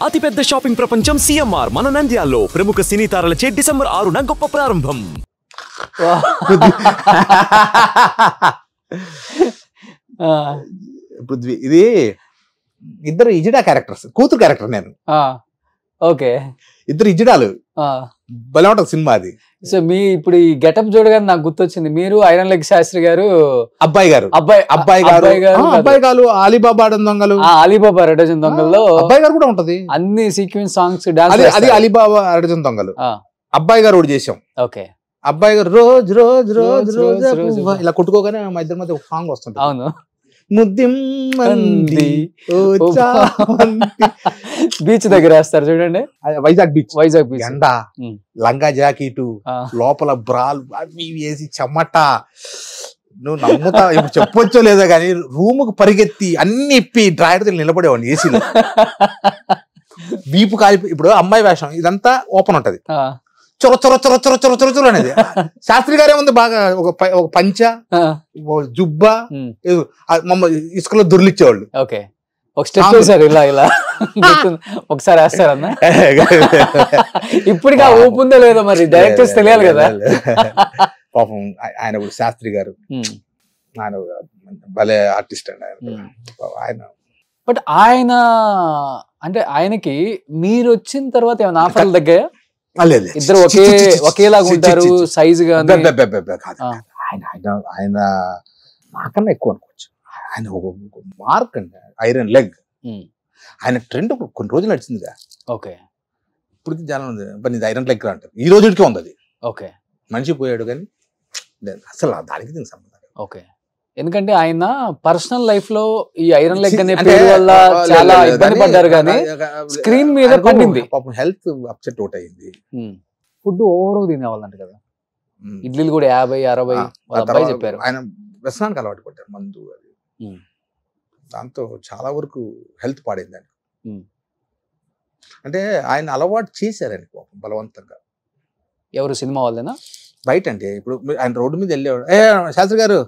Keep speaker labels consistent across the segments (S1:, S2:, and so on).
S1: అతిపెద్ద షాపింగ్ ప్రపంచం సిఎంఆర్ మన నంద్యాలలో ప్రముఖ సినీ తారలచే డిసెంబర్ 6న గొప్ప ప్రారంభం.
S2: పృథ్వీ ఇది ఇద్దరు ఇజిడా క్యారెక్టర్స్, కూతురు క్యారెక్టర్ నేను.
S3: ఓకే,
S2: ఇద్దరు ఇజిడాలు. భలే ఉంటుంది సినిమా అది.
S3: సో మీ ఇప్పుడు ఈ గెటప్ చూడగానే నాకు గుర్తొచ్చింది, మీరు ఐరన్ లెగ్ శాస్త్రి గారు,
S2: అబ్బాయి గారు అలీబాబా దొంగలు,
S3: అలీబాబా అరడజన్ దొంగల్లో
S2: అబ్బాయి గారు కూడా ఉంటది.
S3: అన్ని సీక్వెన్స్ సాంగ్స్ డాన్స్,
S2: అది అలీబాబా అరడజన్ దొంగలు. అబ్బాయి గారు కూడా చేసాం.
S3: ఓకే,
S2: అబ్బాయి గారు రోజు రోజు రోజు రోజు ఇలా కొట్టుకోగానే మా ఇద్దరి మధ్య ఒక సాంగ్ వస్తుంది.
S3: అవును,
S2: ముద్దిమ్మంది
S3: బీచ్ దగ్గర వేస్తారు చూడండి,
S2: వైజాగ్ బీచ్. ఎండ, లంగా జాకెట్, లోపల బ్రాల్ అవి వేసి చెమట. నువ్వు నమ్ముతా, ఇప్పుడు చెప్పొచ్చో లేదో కానీ రూముకు పరిగెత్తి అన్ని ఇప్పి డ్రాయర్తో నిలబడేవాడిని ఏసీలో. వీపు కాలిపోయి, ఇప్పుడు అమ్మాయి వేషం ఇదంతా ఓపెన్ ఉంటది, చొర చొర చొర చొర చొర చొర చొర అనేది. శాస్త్రి గారే ఉంది బాగా, ఒక పంచ, జుబ్బా, ఇసుకలో దొర్లిచ్చేవాళ్ళు.
S3: ఓకే, ఒక స్టెప్ వేసారు ఇలా ఇలా, ఒకసారి వేస్తారన్నా. ఇప్పటికి ఆ ఊపు ఉందో లేదో మరి డైరెక్టర్స్ తెలియాలి కదా.
S2: పాపం ఆయన కూడా శాస్త్రి గారు, ఆయన భలే ఆర్టిస్ట్ అండి ఆయన.
S3: బట్ ఆయన అంటే ఆయనకి మీరు వచ్చిన తర్వాత ఏమైనా ఆఫర్లు తగ్గాయా? ఇద్దరు ఒకేలాగా ఉంటారు సైజ్ గా.
S2: ఆయన నాకన్నా ఎక్కువ అనుకోవచ్చు. ఆయన ఒక మార్క్ అండి, ఐరన్ లెగ్. ఆయన ట్రెండ్ కొన్ని రోజులు నడిచిందిగా.
S3: ఓకే,
S2: ఇప్పటికి జనం ఉంది ఇది ఐరన్ లెగ్ అంటారు, ఈ రోజుకి ఉంది అది.
S3: ఓకే,
S2: మనిషి పోయాడు కానీ అసలు దానికి దీనికి సంబంధం.
S3: ఓకే, ఎందుకంటే ఆయన పర్సనల్ లైఫ్ లో ఈ ఐరన్ లెగ్ అనే పేరు వల్ల చాలా ఇబ్బంది పడ్డారు, కానీ స్క్రీన్ మీద పండింది.
S2: పాపం హెల్త్ అప్సెట్ అవుట్ అయింది.
S3: ఫుడ్ ఓవర్ తినేవాళ్ళంట కదా, ఇడ్లీలు కూడా 50-60 చెప్పారు.
S2: ఆయన వ్యసనానికి అలవాటు పడ్డారు, మందు అది. దాంతో చాలా వరకు హెల్త్ పాడైందండి. అంటే ఆయన అలవాటు చేశారని పాపం బలవంతంగా.
S3: ఎవరు, సినిమా వాళ్ళేనా?
S2: బయట అంటే ఇప్పుడు ఆయన రోడ్డు మీద వెళ్ళేవాడు, శాస్త్రి గారు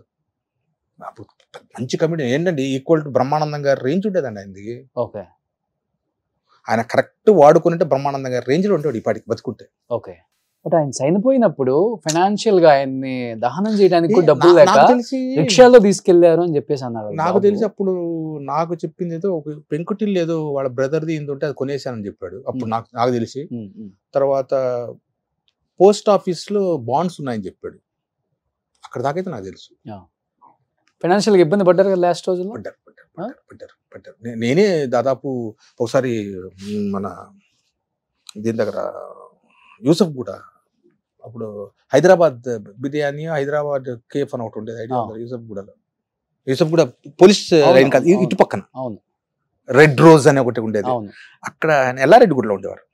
S2: మంచి కమిటీ ఏంటండి, ఈక్వల్ టు బ్రహ్మానందం గారి రేంజ్ ఉండేదండి ఆయనది.
S3: ఓకే,
S2: ఆయన కరెక్ట్ వాడుకుంటే బ్రహ్మానందం గారి రేంజ్ లో ఉంటాడు ఇప్పటికి బతుకుంటే.
S3: ఓకే, బట్ ఆయన చనిపోయినప్పుడు ఫైనాన్షియల్ గా ఆయన్ని దహనం చేయడానికి డబ్బులు లేక రిక్షాలో తీసుకెళ్లారు అని చెప్పేసి అన్నారు.
S2: నాకు తెలిసి అప్పుడు నాకు చెప్పింది ఏదో ఒక పెంకుటిల్లు ఏదో వాళ్ళ బ్రదర్ది ఏంటంటే ఉంటే అది కొనేసానని చెప్పాడు అప్పుడు నాకు తెలిసి. తర్వాత పోస్ట్ ఆఫీస్ లో బాండ్స్ ఉన్నాయని చెప్పాడు. అక్కడ దాకైతే నాకు తెలుసు.
S3: ఫైనాన్షియల్ గా ఇబ్బంది పడ్డారు కదా లాస్ట్ రోజుల్లో?
S2: పడ్డారు. నేనే దాదాపు ఒకసారి మన దీని దగ్గర యూసఫ్ కూడా, అప్పుడు హైదరాబాద్ బిర్యానీ, హైదరాబాద్ కేఫ్ అని ఒకటి ఉండేది, ఐడియా యూసఫ్ కూడా పోలీస్ లైన్ కాదు, ఇటు పక్కన రెడ్ రోజ్ అని ఒకటి ఉండేది. అక్కడ ఆయన ఎల్లారెడ్డి గుడిలో ఉండేవారు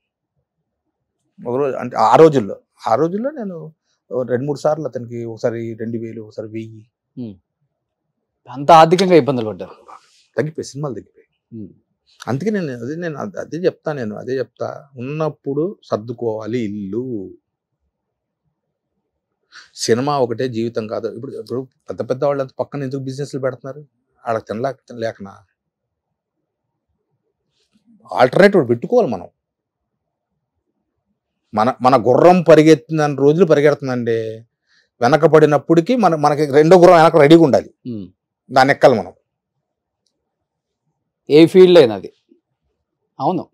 S2: ఒకరోజు. అంటే ఆ రోజుల్లో నేను 2-3 సార్లు అతనికి, ఒకసారి 2000, ఒకసారి 1000.
S3: అంత ఆర్థికంగా ఇబ్బందులు పడ్డారు.
S2: తగ్గిపోయి సినిమాలు తగ్గిపోయి. అందుకే నేను అదే చెప్తా ఉన్నప్పుడు సర్దుకోవాలి ఇల్లు. సినిమా ఒకటే జీవితం కాదు. ఇప్పుడు పెద్ద పెద్ద వాళ్ళంతా పక్కన ఎందుకు బిజినెస్లు పెడుతున్నారు? వాళ్ళకి తినలేకనా? ఆల్టర్నేటివ్ పెట్టుకోవాలి మనం. మన గుర్రం పరిగెత్తిన రోజులు పరిగెడుతుందండి. వెనక పడినప్పటికీ మనకి రెండో గుర్రం వెనక రెడీగా ఉండాలి, దాన్ని ఎక్కాలి మనం.
S3: ఏ ఫీల్డ్ అయినా అది. అవును,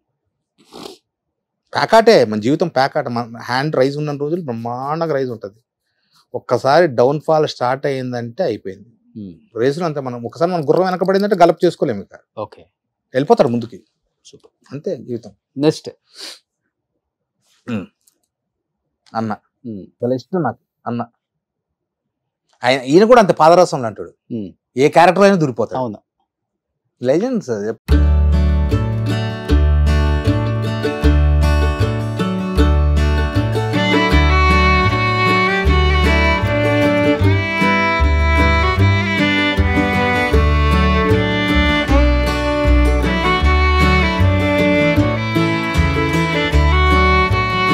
S2: ప్యాకాటే మన జీవితం, ప్యాకాట. మన హ్యాండ్ రైజ్ ఉన్న రోజులు బ్రహ్మాండంగా రైజ్ ఉంటుంది. ఒక్కసారి డౌన్ఫాల్ స్టార్ట్ అయ్యిందంటే అయిపోయింది రేసులో. అంతే, మనం ఒకసారి మన గుర్రం వెనకబడిందంటే గలప్ చేసుకోలేము ఇక.
S3: ఓకే,
S2: వెళ్ళిపోతారు ముందుకి. సూపర్, అంతే జీవితం.
S3: నెక్స్ట్
S2: అన్న చాలా ఇష్టం నాకు. అన్న ఈయన కూడా అంతే పాదరసం అంటాడు, ఏ క్యారెక్టర్ అయినా దూరిపోతాడు.
S3: అవును,
S2: లెజెండ్స్.